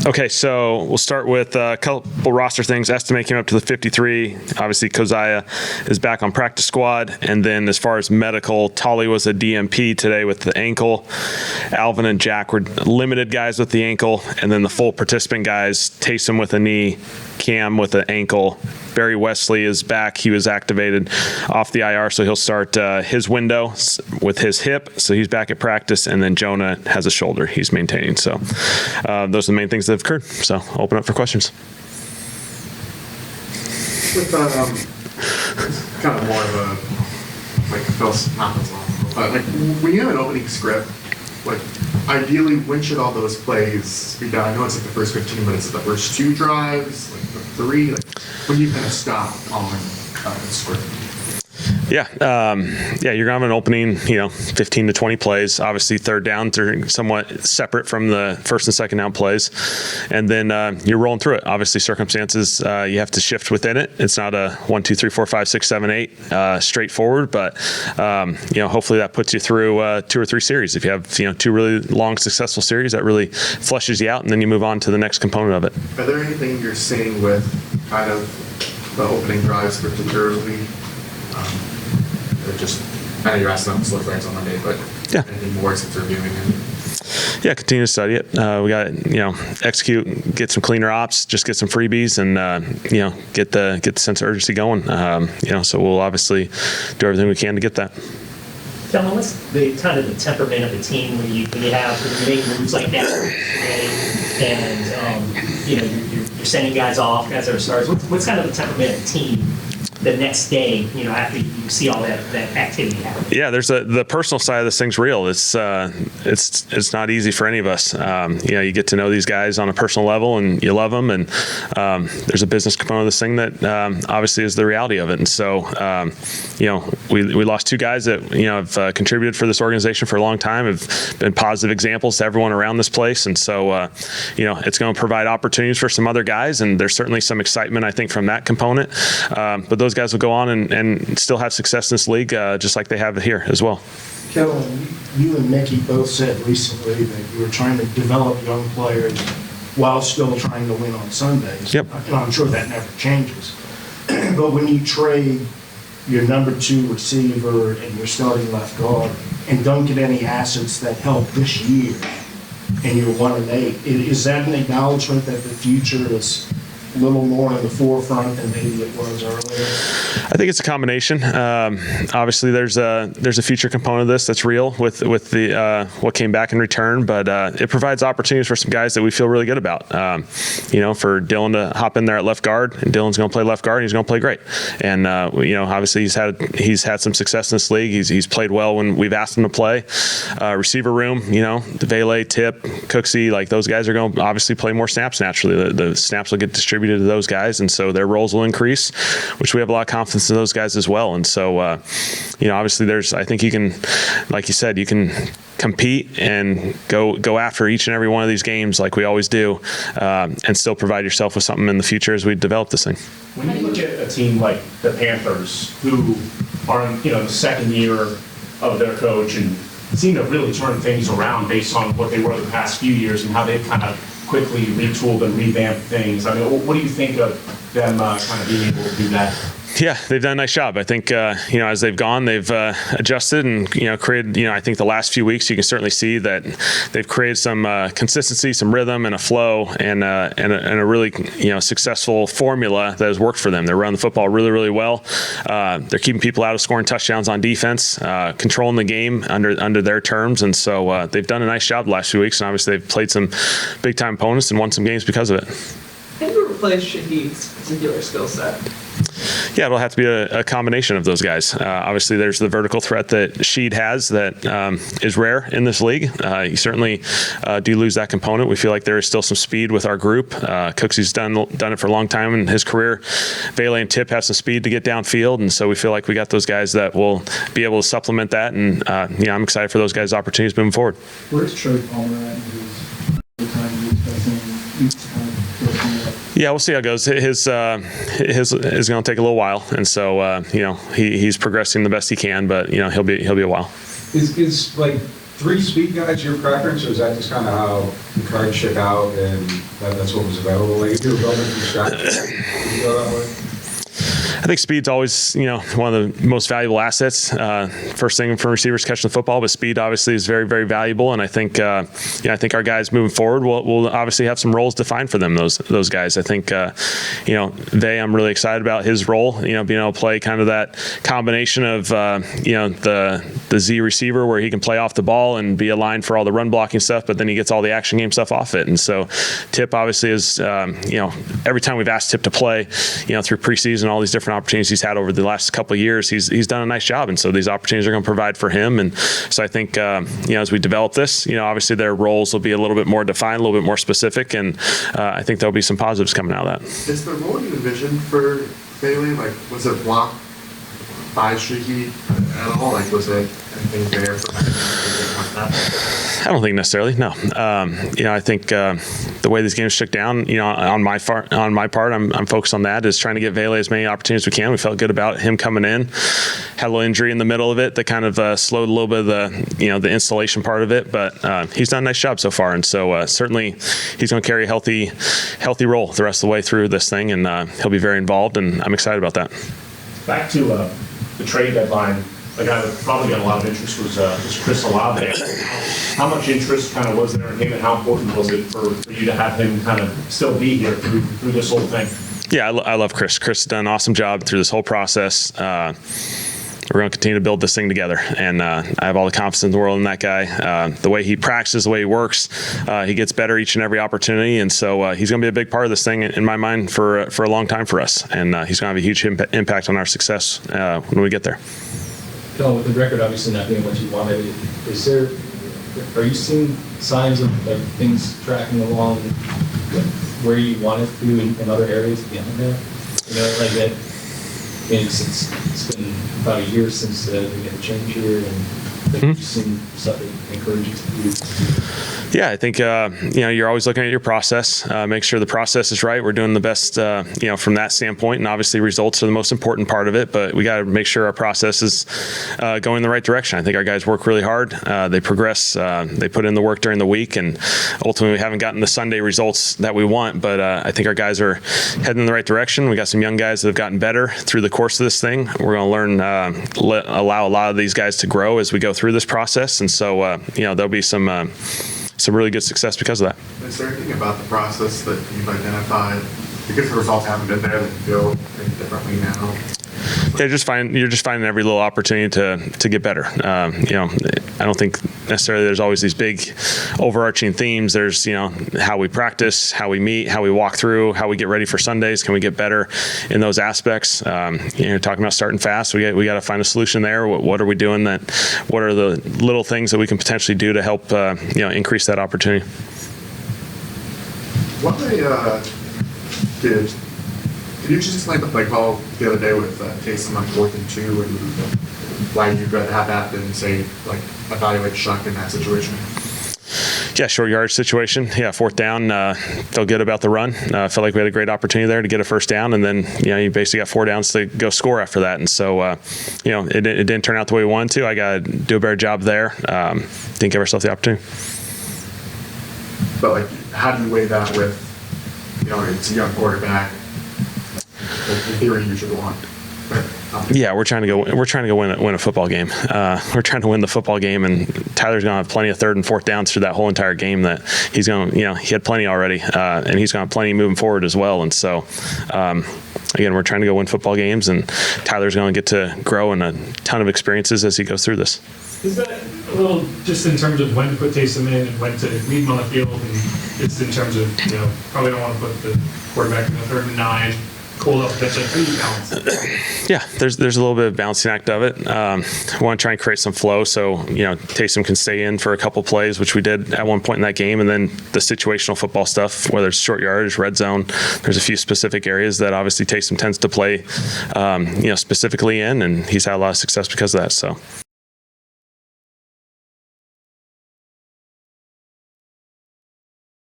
Okay, so we'll start with a couple roster things. Estimate came up to the 53. Obviously, Keziah is back on practice squad. And then as far as medical, Tolly was a DMP today with the ankle. Alvin and Jack were limited guys with the ankle. And then the full participant guys, Taysom with a knee, Cam with an ankle. Barry Wesley is back. He was activated off the IR, so he'll start his window with his hip. So he's back at practice. And then Jonah has a shoulder he's maintaining. So those are the main things that have occurred. So I'll open up for questions. With kind of more of a philosophical, but like when you have an opening script, like ideally when should all those plays be done? I know it's like the first 15 minutes of the first 2 drives, like the 3, like when do you kind of stop on the script? Yeah, you're gonna have an opening, 15 to 20 plays. Obviously, third downs are somewhat separate from the first and second down plays, and then you're rolling through it. Obviously, circumstances you have to shift within it. It's not a 1, 2, 3, 4, 5, 6, 7, 8 straightforward, but hopefully that puts you through 2 or 3 series. If you have 2 really long, successful series, that really fleshes you out, and then you move on to the next component of it. Are there anything you're seeing with kind of the opening drives particularly? Or just, I know you're asking about the slow flags on Monday, but yeah, anything more since reviewing it? Yeah, continue to study it. We got execute, get some cleaner ops, just get some freebies, and get the sense of urgency going. So we'll obviously do everything we can to get that. Kellen, what's the kind of the temperament of the team when you make moves like that, and you're sending guys off, guys that are stars. What's kind of the temperament of the team the next day, after you see all that activity happen? Yeah, there's the personal side of this thing's real. It's not easy for any of us. You get to know these guys on a personal level, and you love them, and there's a business component of this thing that obviously is the reality of it. And so, we lost 2 guys that have contributed for this organization for a long time, have been positive examples to everyone around this place, and so it's going to provide opportunities for some other guys, and there's certainly some excitement I think from that component. But those guys will go on and still have success in this league, just like they have it here as well. Kellen, you and Mickey both said recently that you were trying to develop young players while still trying to win on Sundays. Yep. And I'm sure that never changes. But when you trade your number 2 receiver and your starting left guard and don't get any assets that help this year, and you're 1-8, is that an acknowledgement that the future is a little more in the forefront than maybe it was earlier? I think it's a combination. Obviously, there's a future component of this that's real with the what came back in return, but it provides opportunities for some guys that we feel really good about. For Dylan to hop in there at left guard, and Dylan's going to play left guard, and he's going to play great. And obviously he's had some success in this league. He's played well when we've asked him to play. Receiver room, Vele, Tip, Cooksey, like those guys are going to obviously play more snaps naturally. The snaps will get distributed to those guys, and so their roles will increase, which we have a lot of confidence in those guys as well. And so, obviously I think you can, like you said, you can compete and go after each and every one of these games like we always do, and still provide yourself with something in the future as we develop this thing. When you look at a team like the Panthers, who are in the second year of their coach and seem to really turn things around based on what they were the past few years and how they've kind of quickly retooled and revamped things. I mean, what do you think of them kind of being able to do that? Yeah, they've done a nice job. I think, as they've gone, they've adjusted and, created, I think the last few weeks you can certainly see that they've created some consistency, some rhythm and a flow and a really, successful formula that has worked for them. They're running the football really, really well. They're keeping people out of scoring touchdowns on defense, controlling the game under their terms. And so they've done a nice job the last few weeks. And obviously they've played some big time opponents and won some games because of it. How do you replace Shahid's particular skill set? Yeah, it'll have to be a combination of those guys. Obviously, there's the vertical threat that Sheed has that is rare in this league. You certainly do lose that component. We feel like there is still some speed with our group. Cooksy's done it for a long time in his career. Vele and Tip have some speed to get downfield, and so we feel like we got those guys that will be able to supplement that. And I'm excited for those guys' opportunities moving forward. Where's Trey Palmer at in his time he's expecting each time? Yeah, we'll see how it goes. His is going to take a little while, and so he's progressing the best he can, but he'll be a while. Is like three speed guys your preference, or is that just kind of how the cards shook out and that's what was available? Like if you were building from scratch, would you go that way? I think speed's always, one of the most valuable assets. First thing for receivers catching the football, but speed obviously is very, very valuable. And I think, I think our guys moving forward will obviously have some roles defined for them. Those guys. I think, I'm really excited about his role. Being able to play kind of that combination of, the Z receiver where he can play off the ball and be aligned for all the run blocking stuff, but then he gets all the action game stuff off it. And so, Tip obviously is, every time we've asked Tip to play, through preseason, all these different opportunities he's had over the last couple of years, he's done a nice job, and so these opportunities are going to provide for him. And so I think as we develop this, obviously their roles will be a little bit more defined, a little bit more specific, and I think there'll be some positives coming out of that. Is the role you envisioned for Bailey, like, was it block by streaky at all? Like, was it anything there for I don't think necessarily. No. I think the way these games shook down, on my part, I'm focused on that, is trying to get Vele as many opportunities as we can. We felt good about him coming in. Had a little injury in the middle of it that kind of slowed a little bit of the installation part of it, but he's done a nice job so far, and so certainly he's going to carry a healthy role the rest of the way through this thing, and he'll be very involved, and I'm excited about that. Back to the trade deadline, a guy that probably got a lot of interest was Chris Olave. How much interest kind of was there in him, and how important was it for you to have him kind of still be here through this whole thing? Yeah, I love Chris. Chris has done an awesome job through this whole process. We're going to continue to build this thing together, and I have all the confidence in the world in that guy. The way he practices, the way he works, he gets better each and every opportunity, and so he's going to be a big part of this thing in my mind for a long time for us, and he's going to have a huge impact on our success when we get there. Kellen, with the record obviously not being what you wanted, are you seeing signs of things tracking along where you want it to in other areas beyond that? Like that. It's been about a year since we made a change here, and you've seen stuff that encourages you. Yeah, I think you're always looking at your process, make sure the process is right. We're doing the best, from that standpoint, and obviously results are the most important part of it. But we got to make sure our process is going in the right direction. I think our guys work really hard. They progress. They put in the work during the week, and ultimately we haven't gotten the Sunday results that we want. But I think our guys are heading in the right direction. We got some young guys that have gotten better through the course of this thing. We're going to learn, allow a lot of these guys to grow as we go through this process, and so there'll be some really good success because of that. Is there anything about the process that you've identified, because the results haven't been there, that you feel maybe differently now? Yeah, you're just finding every little opportunity to get better. I don't think necessarily there's always these big overarching themes. There's how we practice, how we meet, how we walk through, how we get ready for Sundays. Can we get better in those aspects? Talking about starting fast, we got to find a solution there. What are we doing? What are the little things that we can potentially do to help increase that opportunity? What Can you just explain the play call the other day with Taysom on 4th and 2, and why you'd rather have that than, say, like, evaluate Shuck in that situation? Yeah, short yardage situation. Yeah, 4th down. Felt good about the run. Felt like we had a great opportunity there to get a first down, and then you basically got 4 downs to go score after that. And so it didn't turn out the way we wanted to. I got to do a better job there. Didn't give ourselves the opportunity. But like, how do you weigh that with it's a young quarterback? In theory, you should want. Yeah, we're trying to go win a football game. We're trying to win the football game, and Tyler's going to have plenty of 3rd and 4th downs through that whole entire game that he's going to, he had plenty already, and he's going to have plenty moving forward as well. And so, again, we're trying to go win football games, and Tyler's going to get to grow in a ton of experiences as he goes through this. Is that a little, just in terms of when to put Taysom in and when to leave him on the field, and it's in terms of, probably don't want to put the quarterback in the 3rd and 9, cold up pitch, like, how do you balance it? Yeah, there's a little bit of balancing act of it. We want to try and create some flow so, Taysom can stay in for a couple plays, which we did at one point in that game, and then the situational football stuff, whether it's short yardage, red zone, there's a few specific areas that obviously Taysom tends to play, specifically in, and he's had a lot of success because of that, so.